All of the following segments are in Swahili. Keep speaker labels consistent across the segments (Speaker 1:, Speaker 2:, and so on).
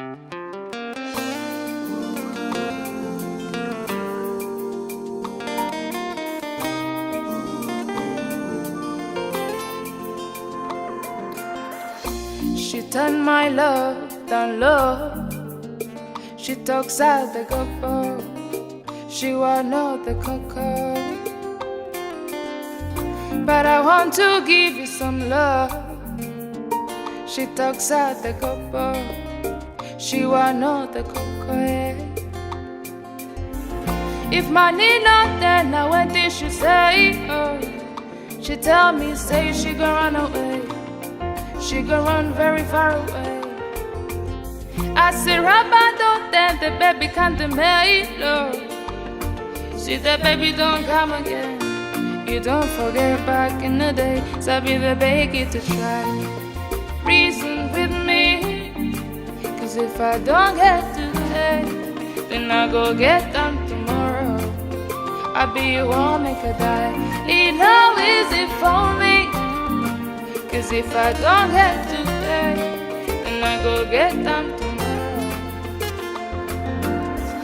Speaker 1: She turned my love down low. She talks out the couple. She want the cocoa. But I want to give you some love. She talks out the couple. She want the cocoa. Yeah. If money not there, now what did she say? Oh, she tell me, say she gon' run away. She gon' run very far away. I say, Rabado, then the baby can't make no. See the baby don't come again. You don't forget back in the day. Sabi the baby to try. Reason with me. Cause if I don't get today, then I go get them tomorrow. I be you won't make a die. Need no easy for me. Cause if I don't get today, then I go get them tomorrow.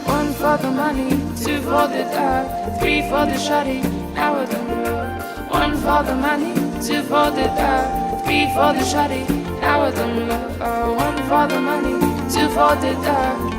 Speaker 1: One for the money, two for the dog, three for the shawty, now I don't know. One for the money, two for the dog, three for the shawty, now I don't know. One for the money, two for the dog.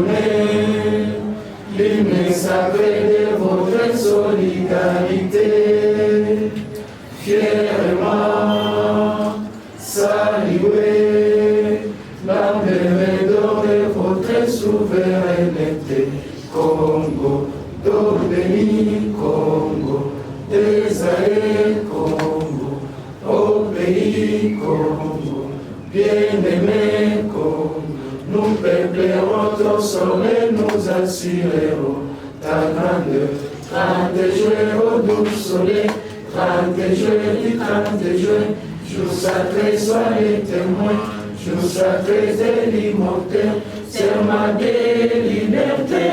Speaker 2: journée, l'hymne sacré de votre solidarité. Fièrement saluer la mémoire de votre souveraineté. Congo, d'or béni, Congo, désaé, Congo, au pays Congo, bien-aimé Congo, nous peuplerons ton soleil, nous assurerons ta grandeur. 30 juin, au doux soleil, 30 juin, du 30 juin, jour sacré, soyez témoins, jour sacré de l'immortel, serment de liberté,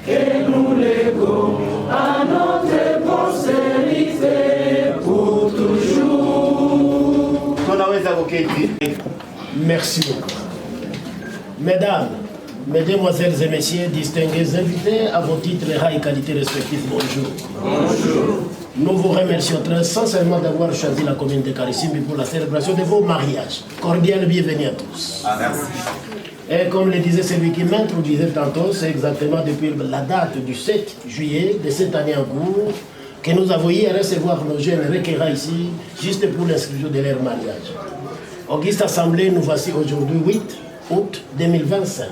Speaker 2: que nous légons à notre postérité pour toujours.
Speaker 3: Merci beaucoup. Mesdames, mesdemoiselles et messieurs, distingués invités à vos titres, rangs et qualités respectifs, bonjour.
Speaker 2: Bonjour.
Speaker 3: Nous vous remercions très sincèrement d'avoir choisi la commune de Karissimbi pour la célébration de vos mariages. Cordial bienvenue à tous.
Speaker 2: Ah, merci.
Speaker 3: Et comme le disait celui qui m'introduisait tantôt, c'est exactement depuis la date du 7 juillet de cette année en cours que nous avons eu à recevoir nos jeunes requérants ici, juste pour l'inscription de leur mariage. Auguste Assemblée, nous voici aujourd'hui 8 août 2025.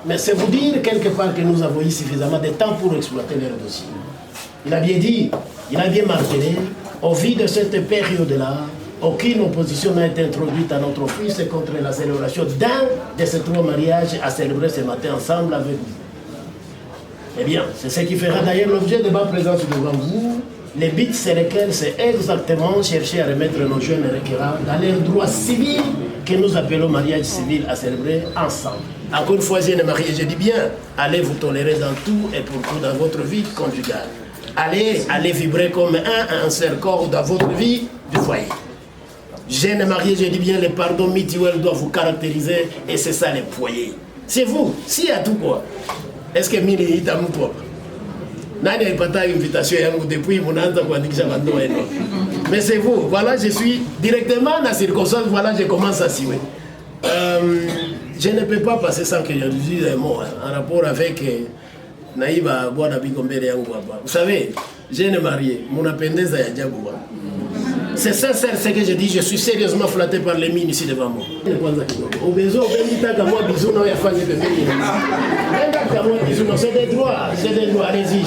Speaker 3: Mais c'est vous dire quelque part que nous avons eu suffisamment de temps pour exploiter leur dossier. Il a bien dit, il a bien martelé, au vu de cette période-là, aucune opposition n'a été introduite à notre office contre la célébration d'un de ces 3 mariages à célébrer ce matin ensemble avec vous. Eh bien, c'est ce qui fera d'ailleurs l'objet de ma présence devant vous. Le but c'est lequel, c'est exactement chercher à remettre nos jeunes requérants dans leurs droits civils que nous appelons mariage civil à célébrer ensemble. Encore une fois, jeunes mariés, je dis bien, allez vous tolérer dans tout et pour tout dans votre vie conjugale. Allez vibrer comme un seul corps dans votre vie du foyer. Jeunes mariés, je dis bien, les pardons mutuels doivent vous caractériser et c'est ça les foyers. C'est vous, s'il y a tout quoi. Est-ce que mini est à nous propre? Nani n'a pas invitation depuis mon mais c'est vous, voilà, je suis directement dans la circonstance, voilà, je commence à suivre. Je ne peux pas passer sans que je dise un mot en rapport avec Naïba Boanabi Gombere Yangouaba. Vous savez, je ne marié, mon appendez à Yadjabouba. C'est sincère ce que je dis, je suis sérieusement flatté par les mines ici devant moi. Au besoin, c'est des droits, allez-y.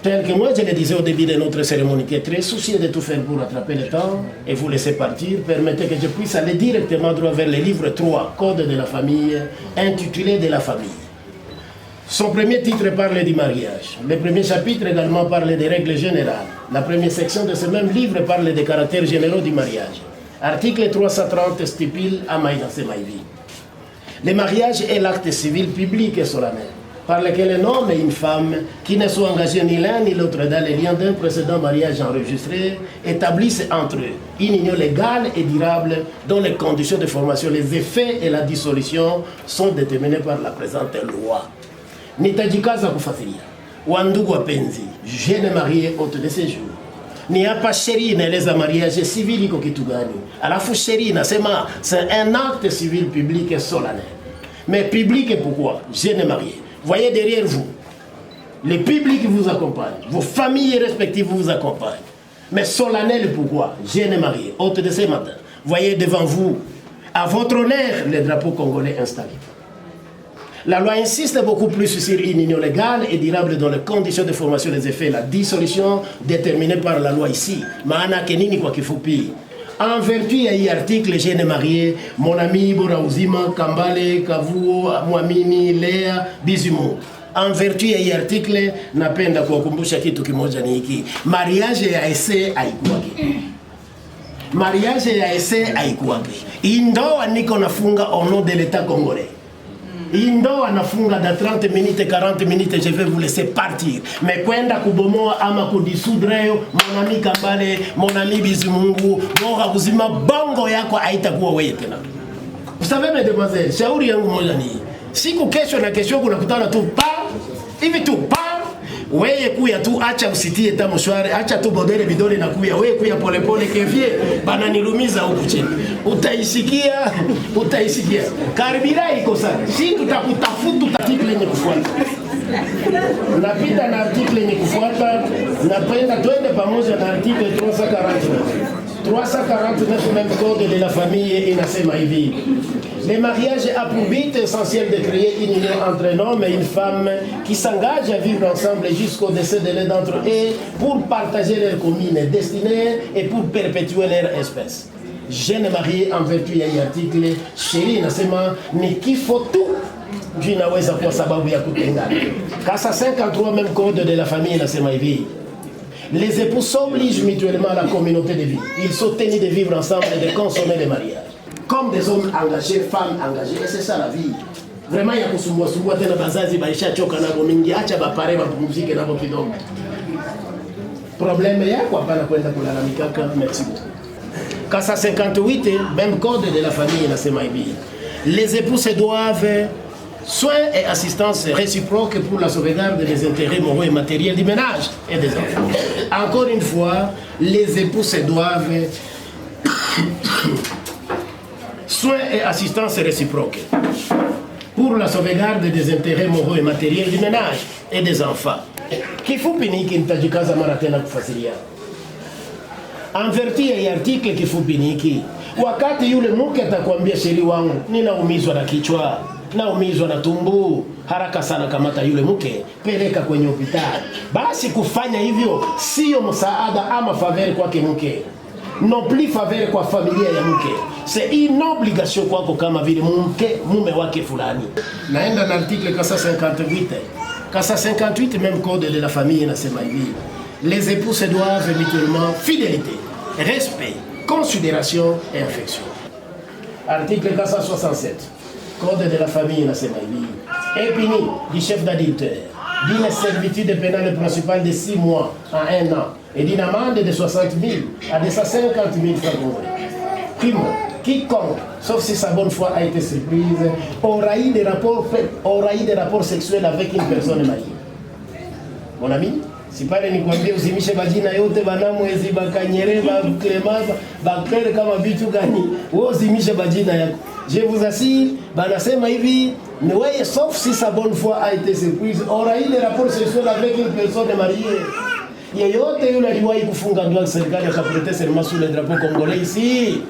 Speaker 3: Tel que moi je le disais au début de notre cérémonie, qui est très soucieux de tout faire pour rattraper le temps et vous laisser partir, permettez que je puisse aller directement droit vers le livre 3, Code de la famille, intitulé De la famille. Son premier titre parle du mariage. Le premier chapitre également parle des règles générales. La première section de ce même livre parle des caractères généraux du mariage. Article 330 stipule à Maïdansé Maïvi. Le mariage est l'acte civil public et solennel, par lequel un homme et une femme, qui ne sont engagés ni l'un ni l'autre dans les liens d'un précédent mariage enregistré, établissent entre eux une union légale et durable dont les conditions de formation, les effets et la dissolution sont déterminés par la présente loi. Nitajikaza kufatilia wandugu wapenzi, jeune marié hôte de séjour. Ni hapa sheria inaeleza mariage civil iko kitu gani. Alafu sheria inasema c'est un acte civil public et solennel. Mais public et pourquoi? Jeune marié. Voyez derrière vous, le public vous accompagne, vos familles respectives vous accompagnent. Mais solennel pourquoi? Jeune marié, hôte de ce matin. Voyez devant vous, à votre honneur, le drapeau congolais installé. La loi insiste beaucoup plus sur une union légale et durable dans les conditions de formation des effets, la dissolution déterminée par la loi ici. Maana kenini kwa kifupi. En vertu ya hii article, jeune marié, mon ami Boraouzima, Kambale, Kavuo, Mwamini, Lea, Bizumo. En vertu ya hii article, napenda kuwakumbusha kitu kimoja ni hiki. Mariage ya ese haikuwake. Mariage ya ese haikuwake. Indoa niko nafunga au nom de l'État congolais. Indo anafunga dans 30 minutes, 40 minutes, je vais vous laisser partir. Mais kwenda kubomoa ama kudisudre, mon ami Kambale, mon ami Bizumungu, bora kuzima bongo yako haitakuwa wewe tena. Vous savez mesdemoiselles, shauri yangu moja ni siku kesho na kesho kunakutana tu pa hivi tu pa Weye kuya tu, acha usitie ta mshwari, acha tu bodele bidole na kuya. Weye kuya pole pole kevye, bana nilumiza huku chini. Utaisikia. Karibira iko sana. Si tutakutafuta article yenye kufuata. Napita na article yenye kufuata, napenda twende pamoja na article 349 même code de la famille inasema hivi. Le mariage a pour but essentiel de créer une union entre un homme et une femme qui s'engagent à vivre ensemble jusqu'au décès de l'un d'entre eux pour partager leur commune destinée et pour perpétuer leur espèce. Jeune marié en vertu ya article, sheria inasema ni kifo tu vinaweza kuwa sababu ya kutengana. Kasa 53 même code de la famille inasema hivi. Les époux s'obligent mutuellement à la communauté de vie. Ils sont tenus de vivre ensemble et de consommer le mariage. Comme des hommes engagés, femmes engagées, et c'est ça la vie. Vraiment, il y a kusumbua tena bazazi baisha choka nabo mingi, acha bapare bapumzike nabo kidogo. Problème yako hapana kwenda kulalamika. Merci beaucoup. Kasa 58, même code de la famille inasema hivi. Les époux se doivent soins et assistance réciproque pour la sauvegarde des intérêts moraux et matériels du ménage et des enfants. Encore une fois, les époux se doivent soins et assistance réciproque pour la sauvegarde des intérêts moraux et matériels du ménage et des enfants. Kifupi niki nitajikaza mara tena kufasiria. En vertu ya article kifupi niki, wakati yule mke atakwambia sheri wangu, ninaumizwa na kichwa, naumizwa na tumbo, haraka sana kamata yule mke, peleka kwenye hospitali. Basi kufanya hivyo sio msaada ama faveur kwake mke, non plus faveur kwa familia ya mke. C'est une obligation kwako kama vile mume wake fulani. Naenda na article kasa 58. Kasa 58 même code de la famille inasema hivi. Les époux se doivent mutuellement fidélité, respect, considération et affection. Article 467. Code de la famille inasema hivi. Est puni du chef d'adultère d'une servitude pénale principale de 6 mois à 1 an et d'une amende de 60 000 à 250 000 francs congolais. Quiconque, sauf si sa bonne foi a été surprise, aura eu des rapports sexuels avec une personne mariée. Mon ami, si pale nikwambie uzimishe majina yote banamwezi bakanyere baklema bakere kama vitu gani, wewe uzimishe majina yako. Je vous assure, banasema hivi, mais ouais, sauf si sa bonne foi a été surprise, aura eu des rapports sexuels avec une personne mariée. Yeyote yule aliwahi kufunga ndoa serikali akaprêter serment sous le drapeau congolais ici,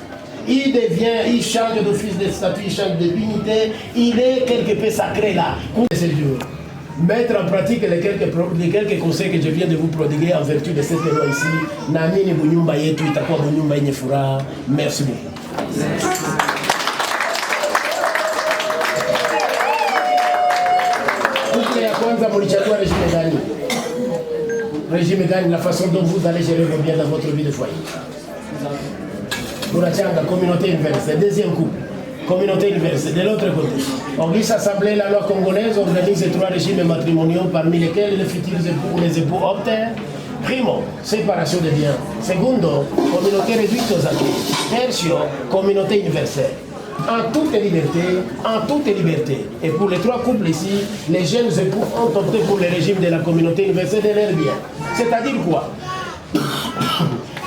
Speaker 3: il change d'office de statut, il change de dignité, il est quelque peu sacré là. C'est Dieu. Mettre en pratique les quelques conseils que je viens de vous prodiguer en vertu de cette loi ici, naamini bunyumba yetu itakuwa bunyumba yenye furaha. Merci beaucoup. Couple ya kwanza mlichagua régime gani? Régime gani, la façon dont vous allez gérer vos biens dans votre vie de foyer? Burachanga, communauté inversée. Deuxième couple, communauté inversée. De l'autre côté, on dit s'assembler la loi congolaise organise 3 régimes matrimoniaux parmi lesquels les futurs époux ou les époux optent. Primo, séparation des biens. Secondo, communauté réduite aux acquis. Tertio, communauté universelle. En toute liberté. Et pour les 3 couples ici, les jeunes époux ont opté pour le régime de la communauté universelle de leurs biens. C'est-à-dire quoi?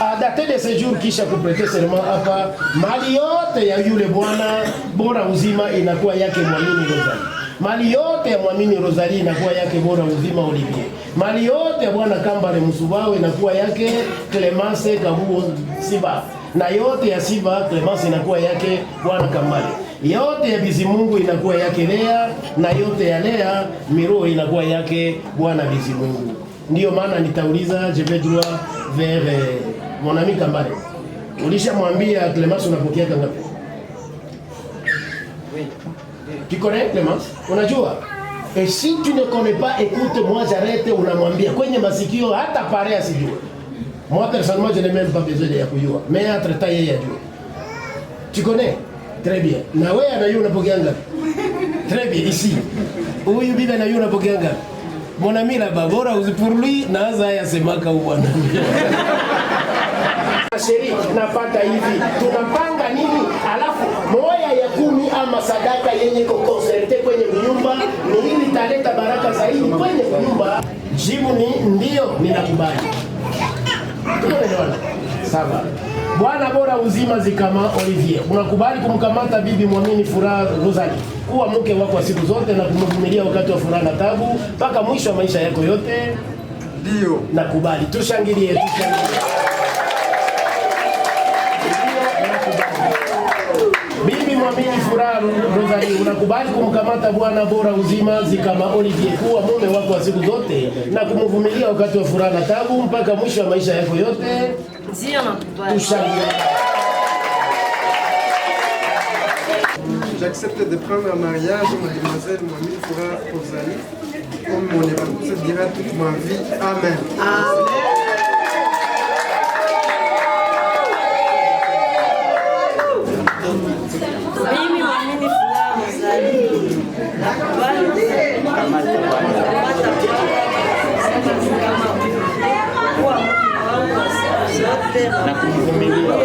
Speaker 3: À dater de ce jour kisha kuprete serment hapa, mali yote ya yule bwana bora uzima inakuwa yake Mwamini Rosalie. Mali yote ya Mwamini Rosalie inakuwa yake bora uzima Olivier. Mali yote ya bwana Kambale Musubawe inakuwa yake Clemence Kabuo Siba. Na yote ya Siba Clemence inakuwa yake bwana Kambale. Yote ya Bizimungu inakuwa yake Lea, na yote ya Lea Miro inakuwa yake bwana Bizimungu. Ndiyo maana nitauliza, je vais droit vers mon ami Kambale. Ulishamwambia Clemence unapokea ngapi? Oui. Tu connais Clemence? Unajua? Et si tu ne connais pas, écoute, moi j'arrête, unamwambia kwenye masikio hata pare asijue. Moi personnellement, je n'ai même pas besoin de kujua. Mais entre temps yeye ajue. Tu connais? Très bien. Na wewe anajua unapokea ngapi? Très bien, ici. Huyu bibi anajua unapokea ngapi? Mon ami là-bas, bora pour lui, naanza yasemaka bwana. Sheri, napata hivi, tunapanga nini? Alafu moya ya 10 ama sadaka yenye kukonserte kwenye nyumba ni hili italeta baraka zaidi kwenye nyumba. Jibu ni ndio, ninakubali. Tunaelewana? Sawa. Bwana bora uzima zikama Olivier, unakubali kumkamata bibi Mwamini Furaha Rosalie kuwa mke wako wa siku zote na kumvumilia wakati wa furaha na tabu mpaka mwisho wa maisha yako yote?
Speaker 2: Ndio.
Speaker 3: Nakubali. Tushangilie. Bibi Mwamini Furaha Rosalie, unakubali kumkamata bwana bora uzima zikama Olivier kuwa mume wako wa siku zote na kumvumilia wakati wa furaha na tabu mpaka mwisho wa maisha yako yote?
Speaker 4: Ndio, nakubali.
Speaker 3: Tushangilie.
Speaker 2: J'accepte de prendre en mariage mademoiselle Mwamini Furaha Rosalie comme mon épouse dira toute ma vie. Amen.
Speaker 4: Mimi Mwamini Furaha Rosalie nakubali kukamata na kumvumilia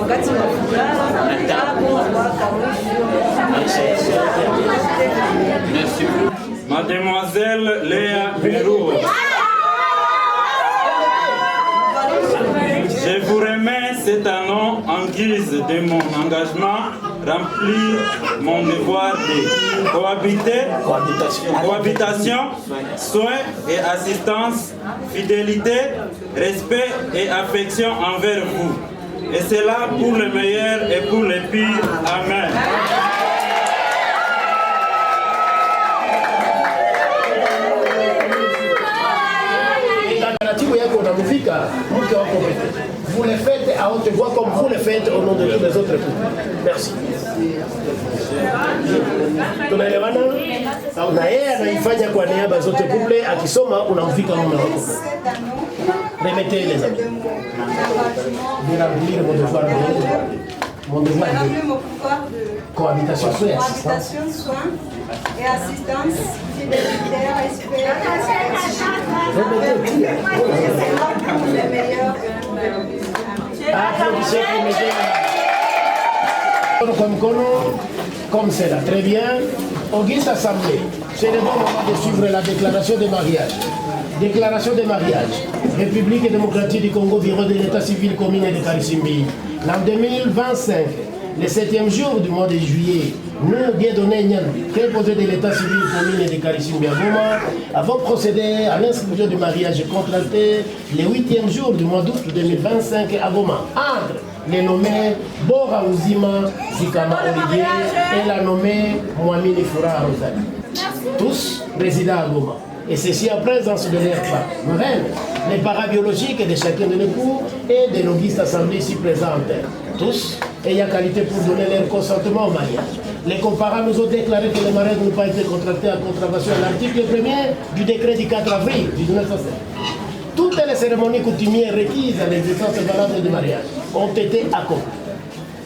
Speaker 4: wakati wa furaha na tabu mpaka mwisho.
Speaker 5: Mademoiselle Léa Verou, je vous remets cet anneau en guise de mon engagement, remplir mon devoir de cohabitation, soins et assistance, fidélité, respect et affection envers vous. Et cela pour le meilleur et pour le pire. Amen.
Speaker 3: Vous les faites à haute voix comme vous les faites au nom de tous les autres couples. Merci. Tunaelewana? Na yeye anaifanya kwa niaba zote couple, akisoma unamfika mume wako. Remettez les amis. Bien remplir mon devoir de cohabitation, soins
Speaker 6: et assistance, fidélité, respect, le meilleur.
Speaker 3: Comme c'est là, très bien. Auguste Assemblée, c'est le bon moment de suivre la déclaration de mariage. Déclaration de mariage. République démocratique du Congo, bureau de l'état civil commune de Karisimbi. En 2025, le 7e jour du mois de juillet, nous, Dieudonné Nyandwi, préposé de l'état civil commune de Karisimbi à Goma, avons procédé à l'inscription du mariage contracté le 8e jour du mois d'août 2025 à Goma, entre les nommés Bora Uzima Zikama Olivier et la nommée Mwamini Furaha Rosalie. Tous résidant à Goma. Et ceci en présence de leurs parents, les parents biologiques de chacun de l'époux et de l'auguste assemblée ici présente. Tous ayant qualité pour donner leur consentement au mariage. Les comparants nous ont déclaré que le mariage n'a pas été contracté en contravention à l'article 1er du décret du 4 avril 1907. Toutes les cérémonies coutumières requises à l'existence valable du mariage ont été accomplies.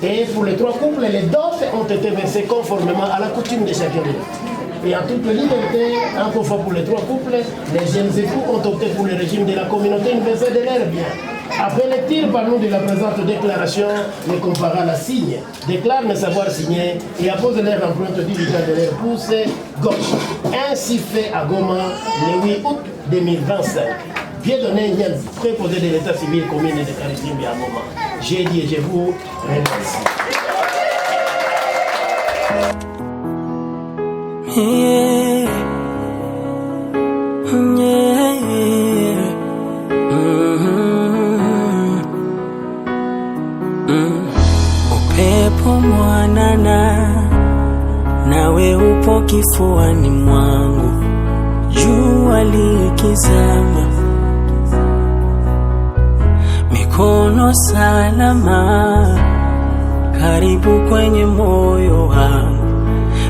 Speaker 3: Et pour les 3 couples, les dots ont été versés conformément à la coutume de chacun de nous. Et en toute liberté, encore une fois pour les 3 couples, les jeunes époux ont opté pour le régime de la communauté universelle de leurs biens. Après le tir par nous de la présente déclaration, les comparants la signent, déclarent ne savoir signer et apposent leur empreinte digitale de leur pouce gauche. Ainsi fait à Goma le 8 août 2025. Dieudonné Nyandwi, préposé de l'état civil commune de Karisimbi à Goma. J'ai dit et je vous remercie.
Speaker 7: Yeah. Yeah. Upepo mwanana nawe upo kifuani mwangu, jua likizama, mikono salama karibu kwenye moyo wangu.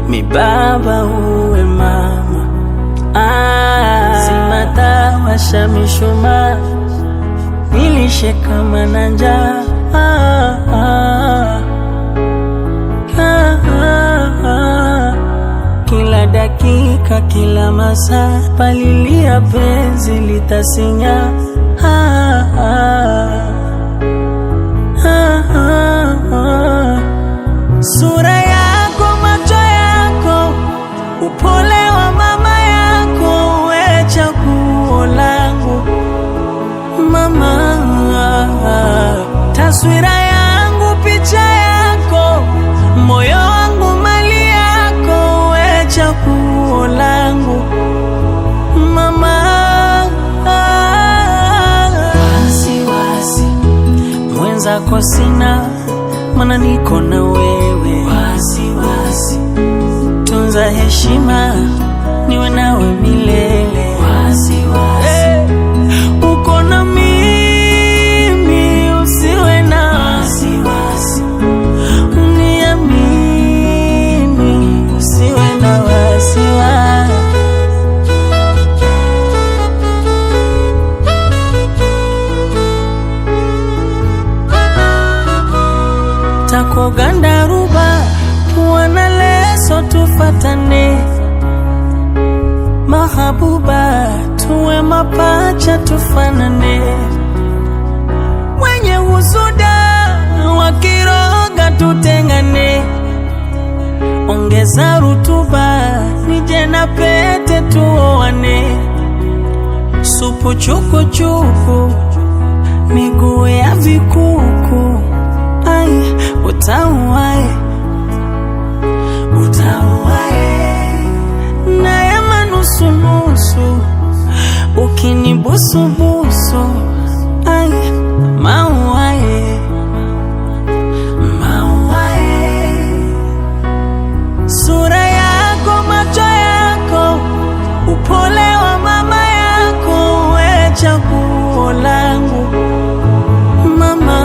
Speaker 7: Mi baba uwe mama, simata washa mishumaa, nilishe kama na njaa. Kila dakika, kila masaa, palilia penzi litasinya. Sura yako, macho yako mwenzako sina, mana niko na wewe. Wasiwasi, tunza heshima, niwe nawe milele. Wasiwasi, uko na mimi, usiwe na wasiwasi. Uniamini, usiwe na wasiwasi. Tako gandaruba, wana leso tufatane. Mahabuba, tuwe mapacha tufanane. Wenye husuda, wakiroga tutengane. Ongeza rutuba, nije na pete tuoane. Supu chuku chuku, miguu ya vikuku. Ai, utawae, utawae. Naye manusu nusu, ukinibusu busu. Ai, mauae, mauae. Sura yako, macho yako, upole wa mama yako, we chaguo langu mama.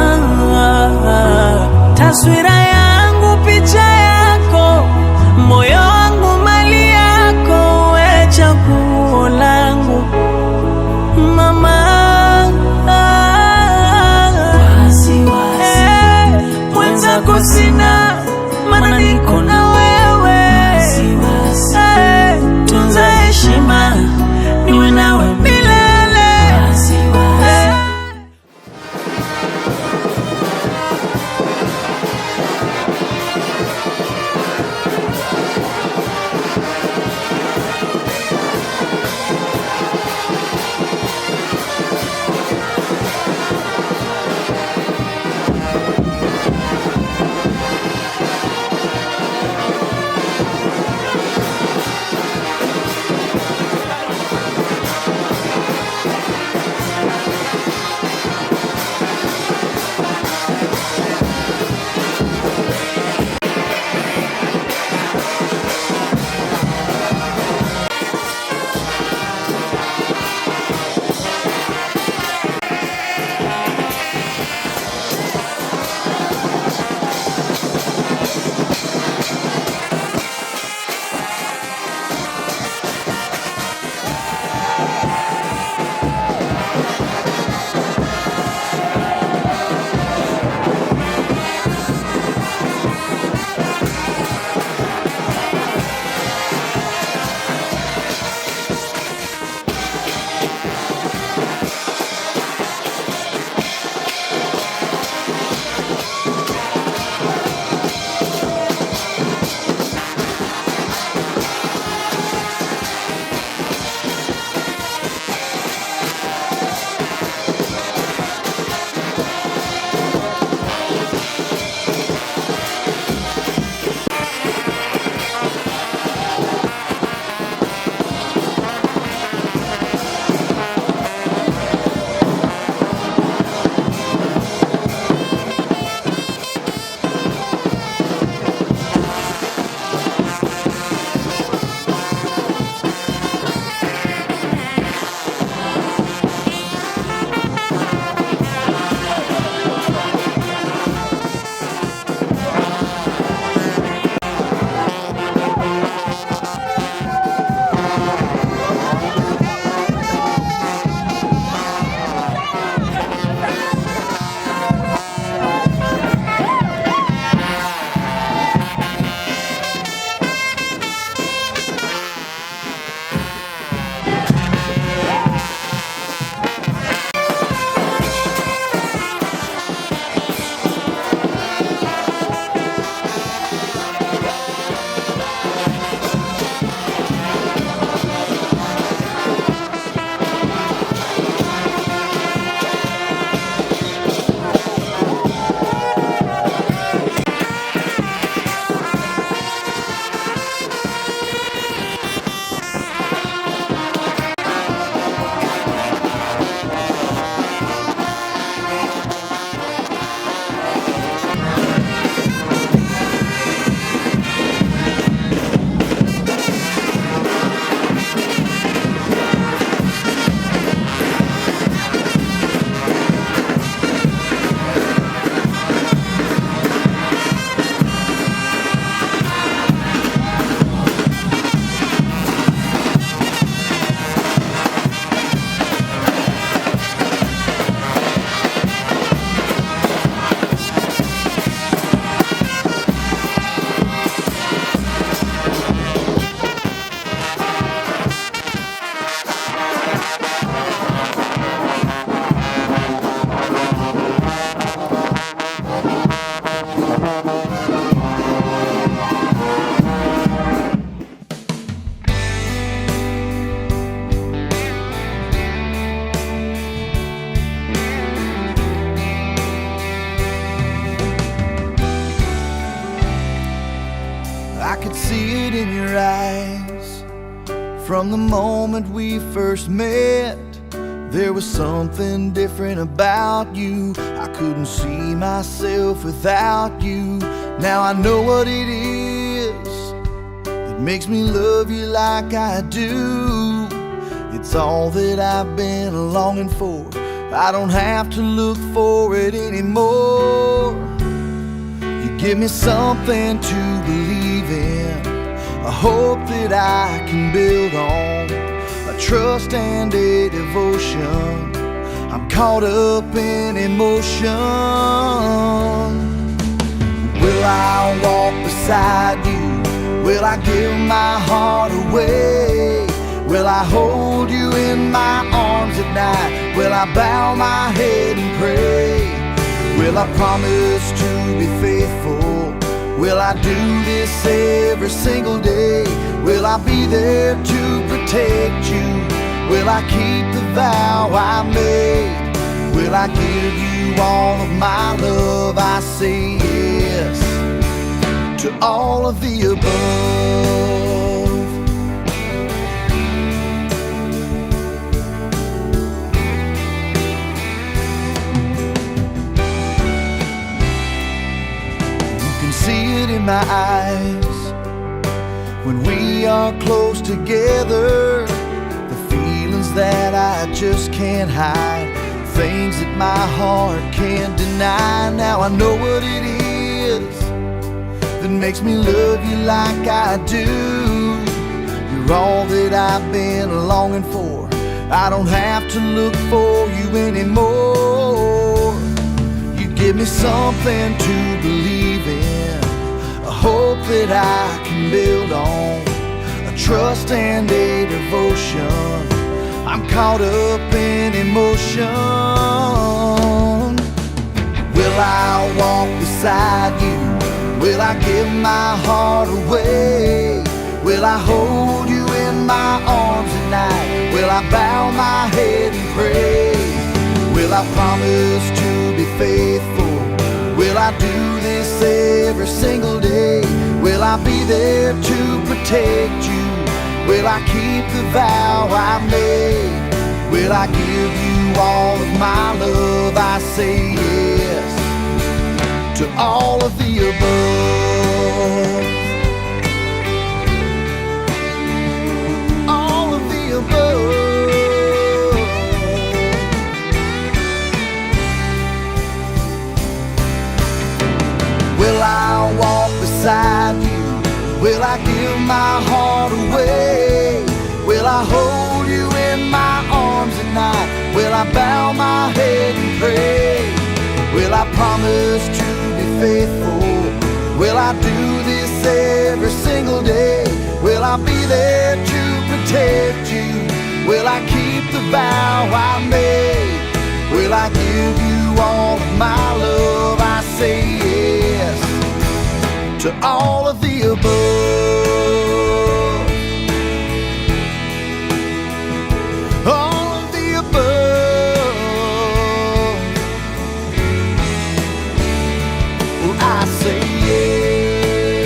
Speaker 7: Taswira yangu, picha yako, moyo wangu, mali yako, we chaguo langu mama. Wasiwasi, mwenzako sina, mana niko na wewe. Wasiwasi, tunza heshima, niwe nawe milele. Wasiwasi.
Speaker 8: could see it in your eyes. From the moment we first met, there was something different about you. I couldn't see myself without you. Now I know what it is that makes me love you like I do. It's all that I've been longing for. I don't have to look for it anymore. You give me something to believe in, a hope that I can build on, a trust and a devotion. I'm caught up in emotion. Will I walk beside you? Will I give my heart away? Will I hold you in my arms at night? Will I bow my head and pray? Will I promise to be faithful? Will I do this every single day? Will I be there to protect you? Will I keep the vow I made? Will I give you all of my love? I say yes to all of the above. See it in my eyes when we are close together, the feelings that I just can't hide, things that my heart can't deny. Now I know what it is that makes me love you like I do. You're all that I've been longing for. I don't have to look for you anymore. You give me something to believe in, a hope that I can build on, a trust and a devotion. I'm caught up in emotion. Will I walk beside you? Will I give my heart away? Will I hold you in my arms at night? Will I bow my head and pray? Will I promise to be faithful? Will I do this every single day? Will I be there to protect you? Will I keep the vow I made? Will I give you all of my love? I say yes to all of the above. All of the above. Will I walk beside you? Will I give my heart away? Will I hold you in my arms at night? Will I bow my head and pray? Will I promise to be faithful? Will I do this every single day? Will I be there to protect you? Will I keep the vow I made? Will I give you all of my love? I say yes to all of the above. All of the above. Well, I say yes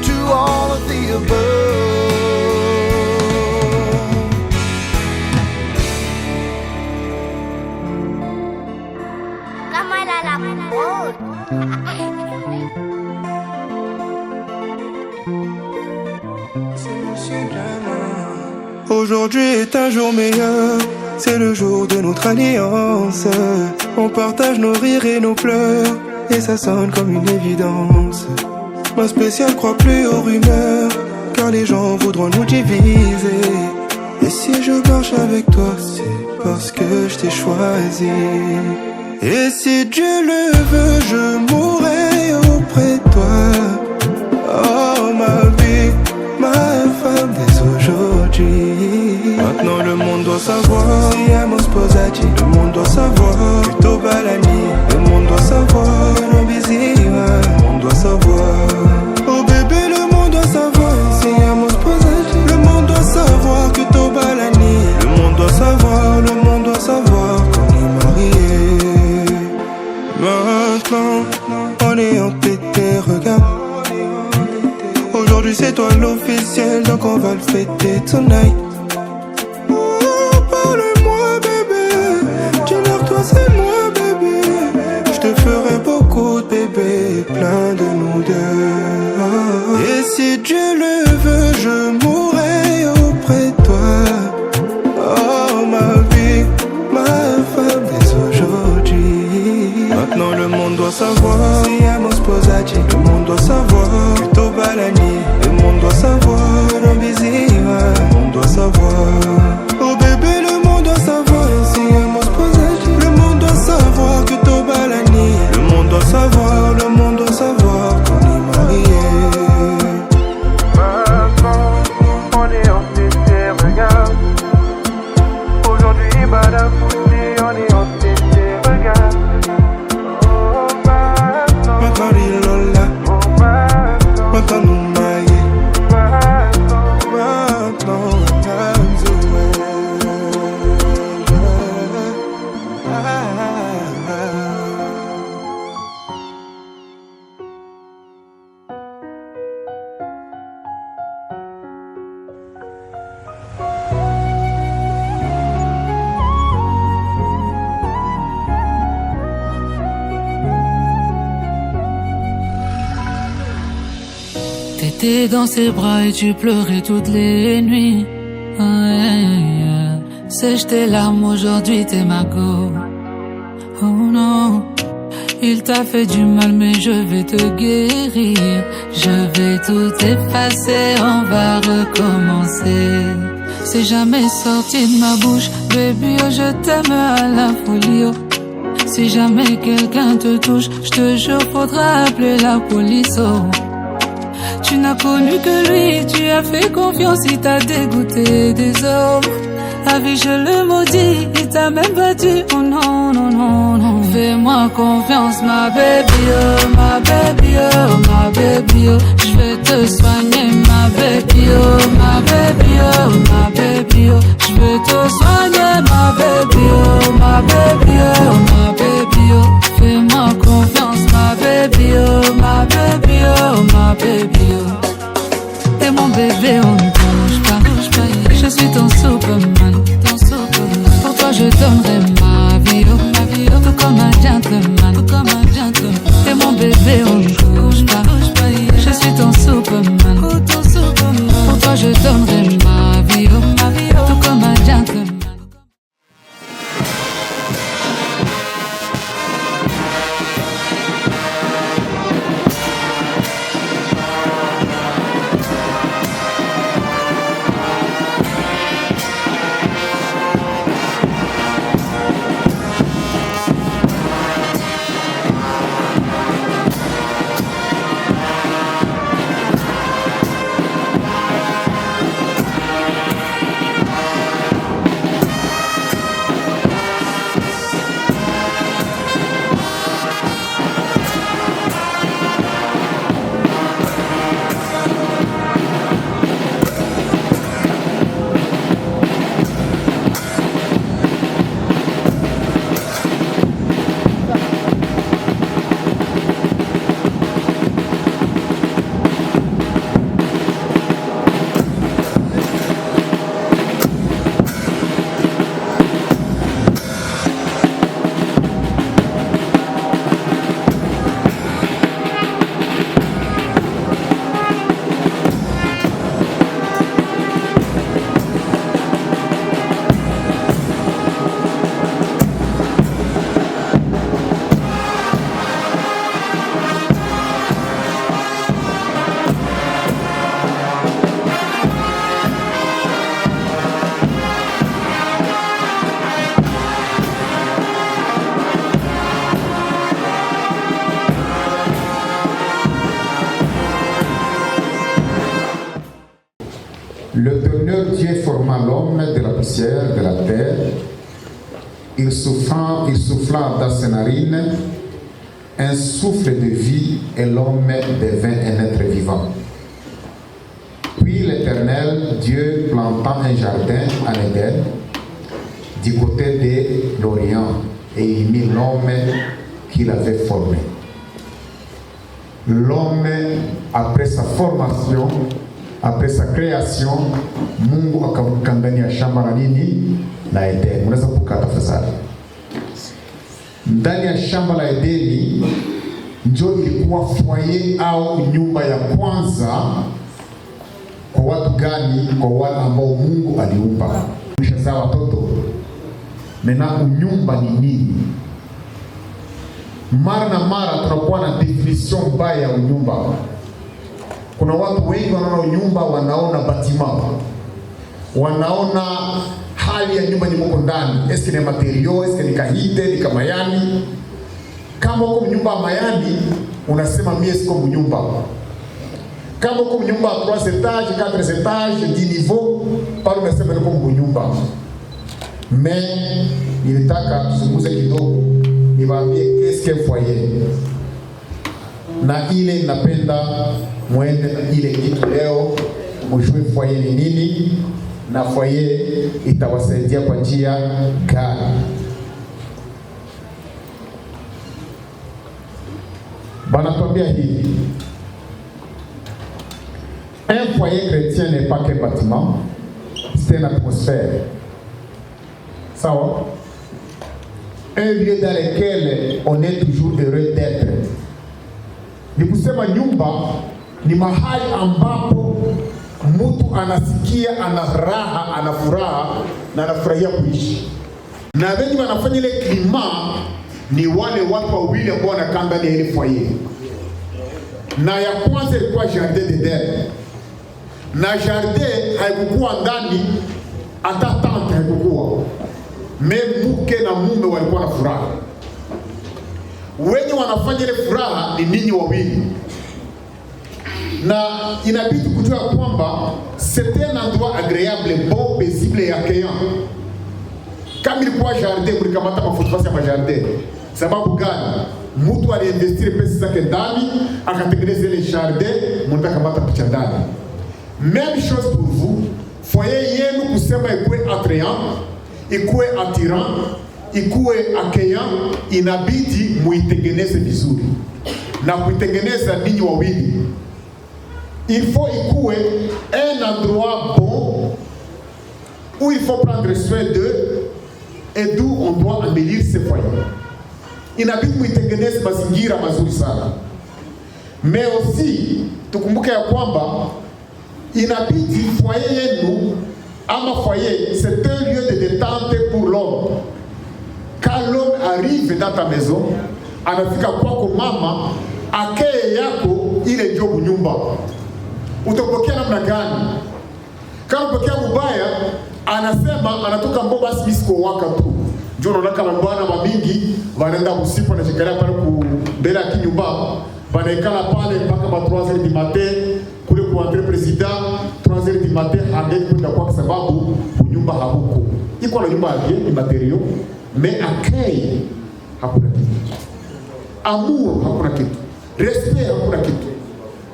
Speaker 8: to all of the above.
Speaker 9: Aujourd'hui est un jour meilleur, c'est le jour de notre alliance. On partage nos rires et nos pleurs, et ça sonne comme une évidence. Ma spéciale croit plus aux rumeurs, car les gens voudront nous diviser. Et si je marche avec toi, c'est parce que je t'ai choisi. Et si Dieu le veut, je mourrai auprès de toi. Oh ma vie, ma femme dès aujourd'hui. Maintenant le monde doit savoir, siamo sposati. Le monde doit savoir, plutôt balani. Le monde doit savoir, non bisiva. Le monde doit savoir, oh bébé, le monde doit savoir, siamo sposati. Le monde doit savoir, plutôt balani. Le monde doit savoir, le monde doit savoir qu'on est mariés. Maintenant on est en c'est toi l'officiel, donc on va le fêter tonight. Oh, parle-moi bébé, dis-leur toi c'est moi bébé. Je te ferai beaucoup de bébés, plein de nous deux. Et si Dieu le veut, je mourrai auprès de toi. Oh ma vie, ma femme dès aujourd'hui. Maintenant le monde doit savoir, siamo sposati. Le monde doit savoir, plutôt Balani. Le monde doit savoir, Rambisiva. Le monde doit savoir, oh bébé le monde doit savoir, siamo sposati. Le monde doit savoir, plutôt Balani. Le monde doit savoir, le monde doit savoir qu'on est mariés. Maintenant, on est en cité, regarde. Aujourd'hui, Madame Fouti, on est en cité, regarde. Oh, maintenant, Lola. Maintenant, nous maillés. Maintenant,
Speaker 10: T'étais dans ses bras et tu pleurais toutes les nuits. Sèche tes larmes, aujourd'hui t'es ma go. Oh non, il t'a fait du mal mais je vais te guérir. Je vais tout effacer, on va recommencer. C'est jamais sorti de ma bouche, baby oh je t'aime à la folie oh. Si jamais quelqu'un te touche, je te jure faudra appeler la police oh. Tu n'as connu que lui, tu as fait confiance, il t'a dégoûté des hommes. La vie je le maudis, il t'a même battu, oh non, non, non, non. Fais-moi confiance ma baby oh, ma baby oh, ma baby oh. Je vais te soigner ma baby oh, ma baby oh, ma baby oh. Je vais te soigner ma baby oh, ma baby oh, ma baby oh. Fais-moi confiance ma baby oh, ma baby oh, ma baby oh. T'es mon bébé, on ne touche pas. Je suis ton Superman. Pour toi je donnerai ma vie, oh. Tout comme un gentleman. T'es mon bébé, on ne touche pas. Je suis ton Superman. Pour toi je donnerai ma vie, oh. Tout comme un gentleman.
Speaker 11: L'éternel Dieu forma l'homme de la poussière de la terre. Il souffla dans ses narines un souffle de vie et l'homme devint un être vivant. Puis l'Éternel Dieu planta un jardin en Éden du côté de l'Orient et il mit l'homme qu'il avait formé. L'homme, après sa formation, après sa création, Mungu akamweka ndani ya shamba la nini? La Edeni. Unaweza kukata tafadhali. Ndani ya shamba la Edeni ndio ilikuwa foyer au nyumba ya kwanza kwa watu gani? Kwa wale ambao Mungu aliumba. Mshazaa watoto. Mena unyumba ni nini? Mara na mara tunakuwa na definition mbaya ya unyumba. Kuna watu wengi wanaona unyumba, wanaona batima, wanaona hali ya nyumba ni mko ndani. Eske ni material, eske ni kahite, ni kamayani. Kama uko nyumba mayani, unasema mie siko mnyumba. Kama uko nyumba 3 étages, 4 étages, 10 niveaux, pale unasema niko mnyumba. Mais nilitaka tuzunguze kidogo, niwaambie qu'est-ce que foyer. Na ile napenda mwende na ile kitu leo, mjue foyer ni nini na foyer itawasaidia kwa njia gani. Banatuambia hivi, un foyer chrétien n'est pas qu'un bâtiment, c'est une atmosphère. Sawa? Un lieu dans lequel on est toujours heureux d'être. Ni kusema nyumba ni mahali ambapo mtu anasikia ana raha, ana furaha na anafurahia kuishi. Na wengi wanafanya ile klima ni wale watu wawili ambao wanakaa ndani ya ile foyer. Na ya kwanza ilikuwa jardin d'Eden. Na jardin haikukuwa ndani, hata tante haikukuwa. Mke na mume walikuwa na furaha. Wenye wanafanya ile furaha ni ninyi wawili. Na inabidi kujua kwamba c'était un endroit agréable, bon, paisible et accueillant. Kama ilikuwa jardin, mlikamata mafotofasi ya jardin. Sababu gani? Mtu aliinvestir pesa zake ndani, akatengeneza ile jardin, mtu akamata picha ndani. Même chose pour vous, foyer yenu kusema ikuwe attrayant, ikuwe attirant, ikuwe accueillant, inabidi muitengeneze vizuri. Na kuitengeneza ninyi wawili, il faut ikuwe un endroit bon où il faut prendre soin d'eux et d'où on doit embellir ce foyer. Inabidi muitengeneze mazingira mazuri sana. Mais aussi tukumbuke ya kwamba inabidi foyer yenu ama foyer, c'est un lieu de détente pour l'homme. Quand l'homme arrive dans ta maison, anafika kwako mama, akeye yako ile ndio nyumba. Utapokea namna gani? Kama upokea mbaya, anasema anatoka mbo basi misiko waka tu. Ndio unaona kama bwana mamingi wanaenda usiku na shikalia pale mbele ya kinyumba, wanaikala pale mpaka 3h du matin kule kwa entre president 3h du matin hadi kwenda kwa sababu nyumba habuko. Iko na nyumba yake ni material, mais accueil hakuna kitu. Amour hakuna kitu. Respect hakuna kitu.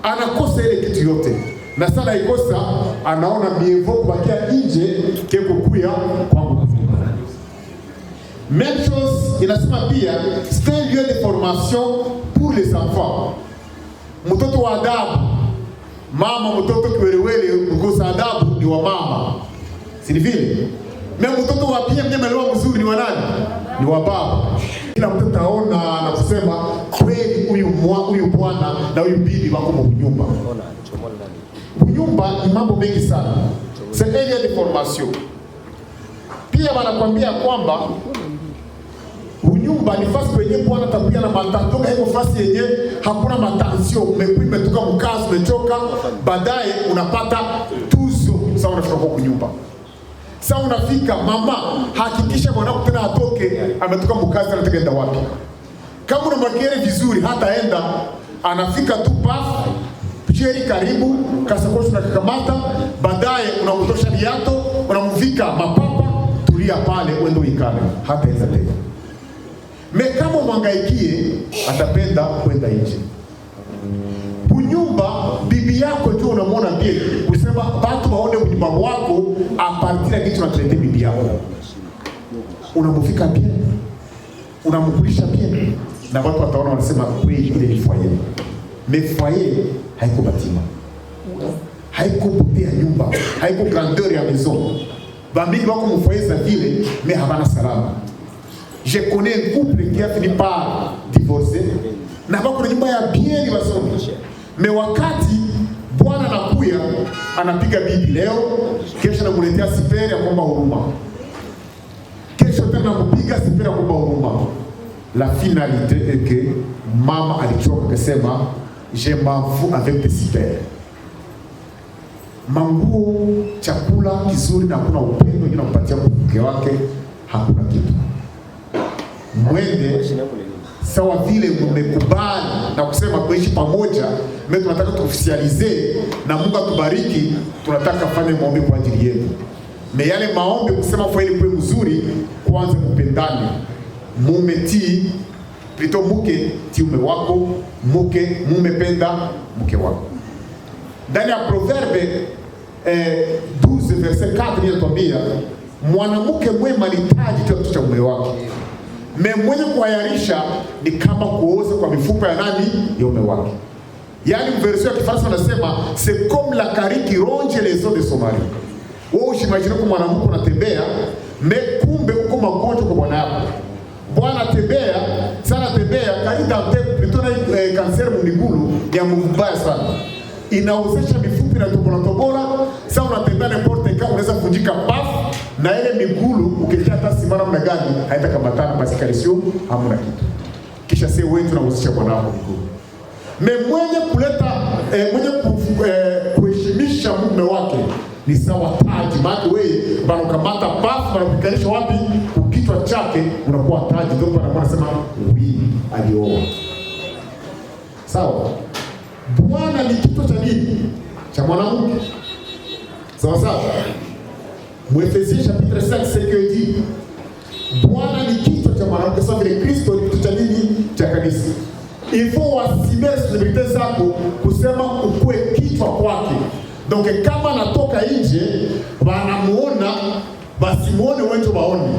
Speaker 11: Anakosa ile kitu yote. Na sana ikosa anaona mievo kubakia nje keko kuya kwangu. Même chose inasema pia c'est un lieu de formation pour les enfants. Mtoto wa adabu, mama mtoto kiwelewele mkosa adabu ni wa mama. Si vile? Mimi mtoto wa pia mnyemelewa mzuri ni wa nani? Ni wa baba. Kila mtu taona na kusema kweli huyu bwana na huyu bibi wako mnyumba. Nyumba ni mambo mengi sana. C'est un lieu de formation. Pia wanakuambia kwamba nyumba ni fasi kwenye bwana takuya na matatoka hiko fasi yenye hakuna matansio, umetoka mkazi, umechoka, baadaye unapata tuzo sawa unafika kwa nyumba. Sawa unafika mama, hakikisha mwanako tena atoke, ametoka mkazi anataka wapi. Kama unamwekea vizuri hataenda, anafika tu pafu, cheri karibu, kasakoshi na kikamata, baadaye unamtosha viato, unamvika mapapa, tulia pale uende uikale, hataenda tena. Me kama mwangaikie, atapenda kwenda nje. Bunyumba, bibi yako ndio unamwona bien. Usema watu waone unyumba wako a partir ya kitu unatete bibi yako. Unamufika bien. Unamkulisha bien. Na watu wataona wanasema kweli ile ni foyer. Me foyer haiko batima. haiko beauté ya nyumba, haiko grandeur ya maison. Bambiki bako mfoyer za vile mais havana salama. Je connais un couple qui a fini par divorcer na bako na nyumba ya bien ni basome. Mais wakati bwana anakuya anapiga bibi leo, kesho anamuletea siperi ya kuomba huruma. Kesho tena anamupiga siperi ya kuomba huruma. La finalité est que mama alichoka kusema je m'en fous avec tes siperi. Manguo, chakula kizuri na hakuna upendo yule anampatia mke wake, hakuna kitu. Mwende sawa vile mmekubali na kusema kuishi pamoja, mimi tunataka tuofficialize na Mungu atubariki, tunataka fanye maombi kwa ajili yenu. Me yale maombi kusema kwa ile kwa mzuri, kwanza mpendane. Mume ti plutôt mke ti mume wako, mke mumependa mke wako. Ndani ya Proverbe 12 verset 4 inatuambia mwanamke mwema alitaji kitu cha mume wake. Mwenye kuayarisha ni kama kuoza kwa mifupa ya nani? Ya mume wake. Yaani version ya Kifaransa wanasema c'est comme la carie qui ronge les os de son mari. Wewe ushimajini kwa mwanamke unatembea, kumbe uko magonjwa kwa bwana yako. Bwana tembea, sana tembea, kaida plutôt na cancer mligulu ya mbaya sana. Inaozesha mifupa na tobola, sasa unatembea n'importe quand unaweza kuvunjika pafu na ile migulu ukitia hata simama namna gani haitakamatana basi calcium hamna kitu. Kisha sasa wewe tunahusisha bwana wako migulu. Mwenye kuleta mwenye kuheshimisha mume wake ni sawa taji. Maana wewe banakamata pafu na kukalisha wapi kichwa chake unakuwa taji, ndio anasema oui alioa. Sawa? Bwana ni kitu cha nini? Cha mwanamke. Sawa sawa. Mwefesia chapitre 5 c'est que dit Bwana ni kitu cha mwanamke, sawa vile Kristo ni kitu cha nini? Cha kanisa. Il faut assumer responsabilité zako kusema ukue kichwa kwake. Donc kama anatoka nje wanamuona basi muone wewe waone.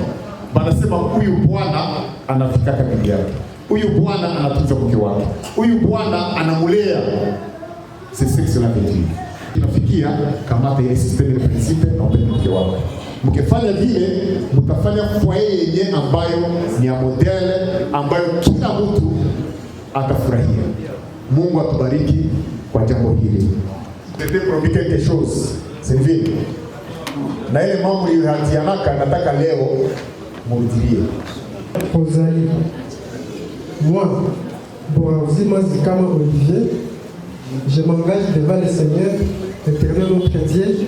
Speaker 11: Banasema huyu bwana anafika bibi yake. Huyu bwana anatunza mke wake. Huyu bwana anamulea. C'est ce que cela veut dire. Inafikia kamata ya system ya principe na mke wake. Mkifanya vile mtafanya foyer yenye ambayo ni ya modele ambayo kila mtu atafurahia. Mungu atubariki kwa jambo hili. C'était promis quelque chose. C'est vile. Na ile mambo yaliyoanzianaka nataka leo mudirie.
Speaker 2: Rosalie. Moi, Boazima Zikama Olivier, je m'engage devant le Seigneur, l'Éternel notre Dieu,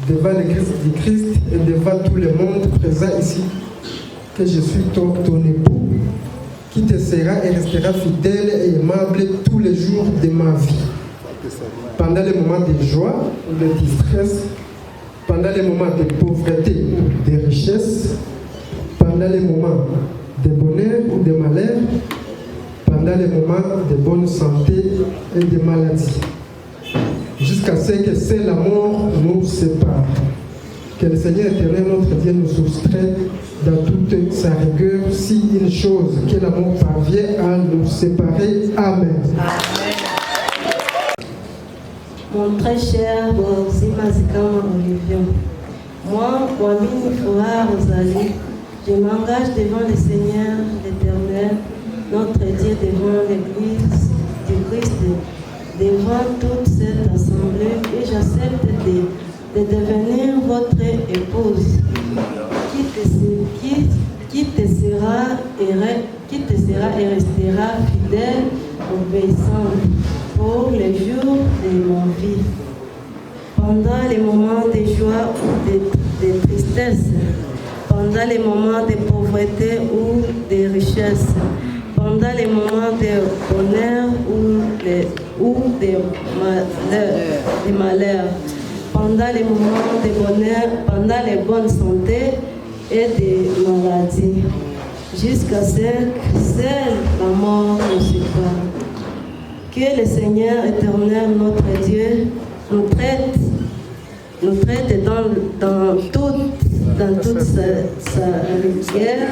Speaker 2: devant l'Église du Christ et devant tout le monde présent ici, que je suis ton époux, qui te sera et restera fidèle et aimable tous les jours de ma vie. Pendant les moments de joie ou de distress, pendant les moments de pauvreté ou de richesse, pendant les moments de bonheur ou de malheur, pendant les moments de bonne santé et de maladie, jusqu'à ce que seule la mort nous sépare. Que le Seigneur éternel notre Dieu nous soustrait dans toute sa rigueur, si une chose que l'amour parvient à nous séparer. Amen.
Speaker 4: Mon très cher Boazima Zikama Olivier, moi, Kwamini Fora Rosalie, je m'engage devant le Seigneur l'Éternel, notre Dieu, devant l'Église du Christ, devant toute cette assemblée, et j'accepte de devenir votre épouse, qui te sera et restera fidèle, obéissante pour les jours de ma vie. Pendant les moments de joie ou de tristesse, pendant les moments de pauvreté ou de richesse, pendant les moments de bonheur ou de malheur, pendant les moments de bonheur, pendant les bonnes santé et des maladies, jusqu'à ce que seule la mort nous sépare. Que le Seigneur éternel, notre Dieu, nous traite dans toute sa rigueur,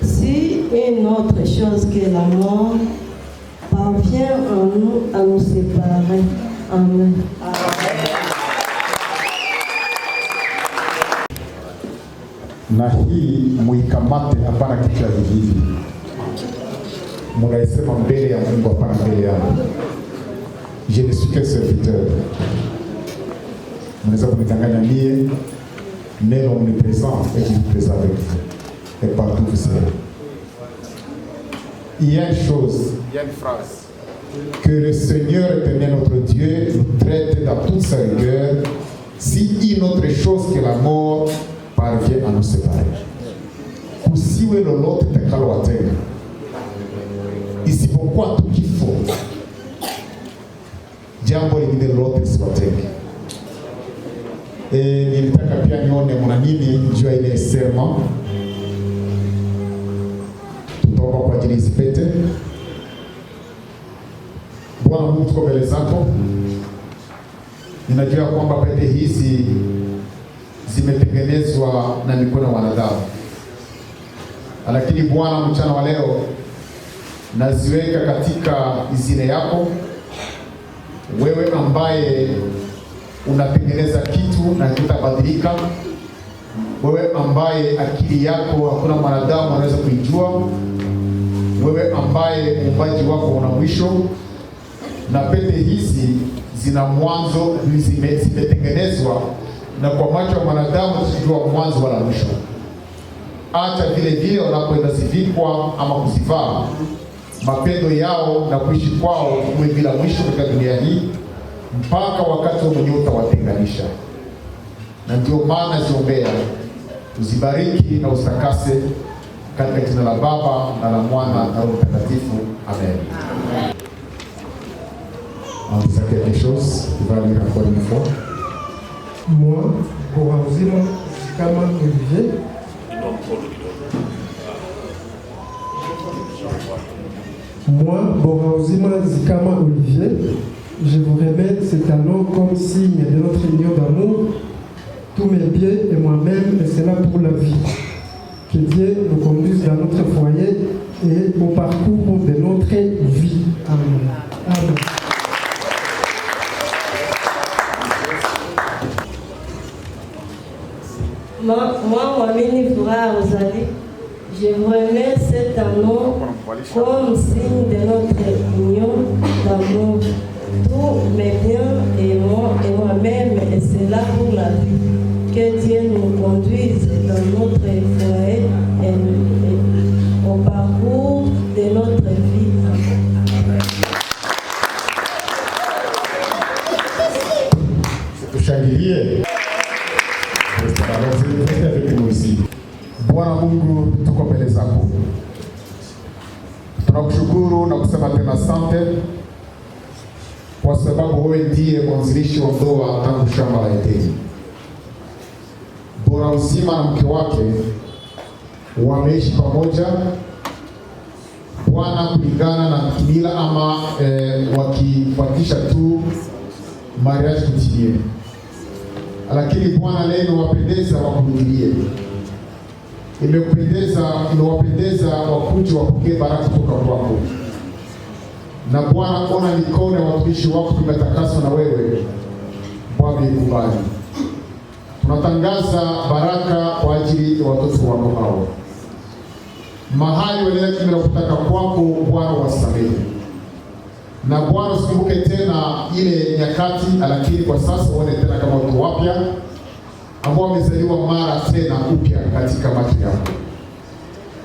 Speaker 4: si une autre chose que la mort parvient à nous séparer. Amen. Amen.
Speaker 11: na hii muikamate, hapana kitu ya hivi. Munaisema mbele ya Mungu, hapana mbele yangu. Je ne suis qu'un serviteur. Mnaweza kunidanganya mie, mais l'omniprésent et qui est présent avec vous. Et partout vous serez. Il y a une chose, il y a une phrase. Que le Seigneur éternel notre Dieu nous traite dans toute sa rigueur, si une autre chose que la mort parvient à nous séparer. Kusiwe lolote takalowatenga, isipokuwa tu kifo, jambo lingine lolote lisiwatenge. Nilitaka pia nione mna nini juu ya ile sema. Tutaomba kwa ajili isipete. Bwana Mungu, tuko mbele zako. Ninajua kwamba pete hizi zimetengenezwa na mikono ya wanadamu, lakini Bwana, mchana wa leo naziweka katika izine yako, wewe ambaye unatengeneza kitu na kitabadilika, wewe ambaye akili yako hakuna mwanadamu anaweza kuijua, wewe ambaye uumbaji wako una mwisho, na pete hizi zina mwanzo, zimetengenezwa na kwa macho ya mwanadamu sijua mwanzo wala mwisho. Acha vile vile wanapoenda zivikwa ama kuzivaa, mapendo yao na kuishi kwao kuwe bila mwisho katika dunia hii, mpaka wakati wa mwenyewe utawatenganisha. Na ndio maana ziombea uzibariki na ustakase katika jina la Baba na la Mwana na Roho Mtakatifu. Amen. On dit quelque chose, tu vas lire encore une fois.
Speaker 2: Moi, Borazima Kama Olivier, moi, Borazima Zikama Olivier, je vous remets cet anneau comme signe de notre union d'amour, tous mes biens et moi-même, et c'est là pour la vie. Que Dieu nous conduise dans notre foyer et au parcours de notre vie. Amen. Amen.
Speaker 4: Moi, Wamini Furaha Rosalie, je vous remets cet anneau comme signe de notre union d'amour. Tous mes biens et moi-même, et c'est là pour la vie. Que Dieu nous conduise dans notre foyer et au parcours de notre vie.
Speaker 11: Tushangilie. Bwana Mungu, tuko mbele zako. Tunakushukuru na kusema tena asante, kwa sababu wewe ndiye mwanzilishi wa ndoa tangu shamba la Edeni. Bora uzima na mke wake wameishi pamoja, Bwana, kulingana na kimila ama wakifuatisha tu mariage coutumier. Lakini Bwana, leo wapendeza wakuhudurie, imewapendeza wakuje wapokee baraka kutoka kwako. Na Bwana, ona mikono ya watumishi wako tumetakaswa na wewe, Bwana ikubali. Tunatangaza baraka kwa ajili ya watoto wako hao. Mahali wanaenda kimela kutaka kwako, Bwana wasamehe. Na Bwana usikumbuke tena ile nyakati, lakini kwa sasa uone tena kama watu wapya ambao wamezaliwa mara tena upya katika macho yako.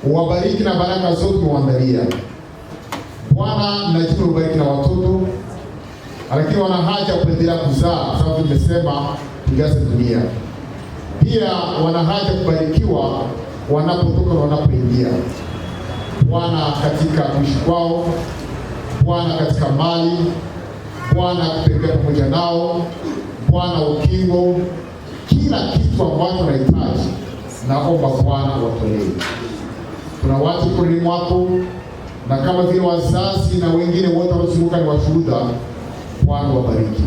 Speaker 11: Uwabariki na baraka zote umewaandalia. Bwana, najua ubariki na watoto, lakini wana haja kuendelea kuzaa, sababu tumesema tujaze dunia. Pia wana haja kubarikiwa wanapotoka na wanapoingia. Bwana, katika kuishi kwao, Bwana, katika mali, Bwana, kutembea pamoja nao, Bwana, ukingo, kila kitu ambacho wanahitaji, naomba Bwana watolee. Kuna watu kwenye mwako, na kama vile wazazi na wengine wote wanaozunguka ni washuhuda, Bwana wabariki.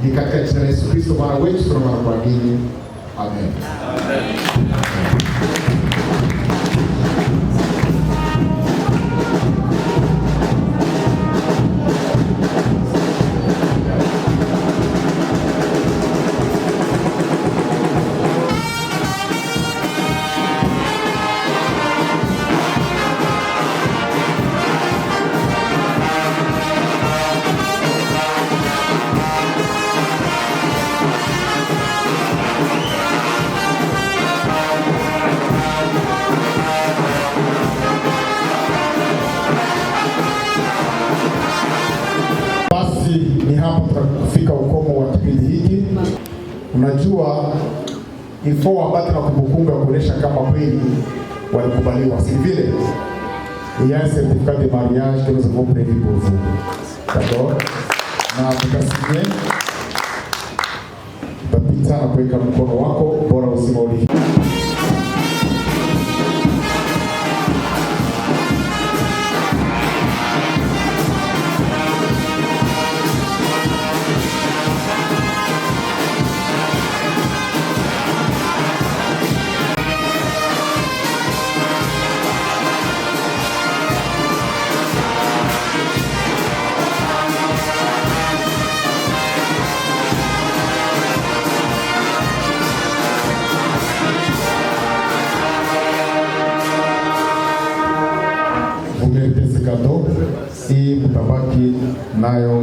Speaker 11: Ni katika jina la Yesu Kristo Bwana wetu tunaomba kwa dini. Amen. Unajua ifo wapate na kumbukumbu ya kuonesha kama kweli walikubaliwa, si vile? Il y a un certificat de mariage que nous avons prévu pour vous. D'accord? Na mtasignie tapita na kuweka mkono wako bora uzima ulivyo. Vous méritez ce cadeau et vous tabaki nayo.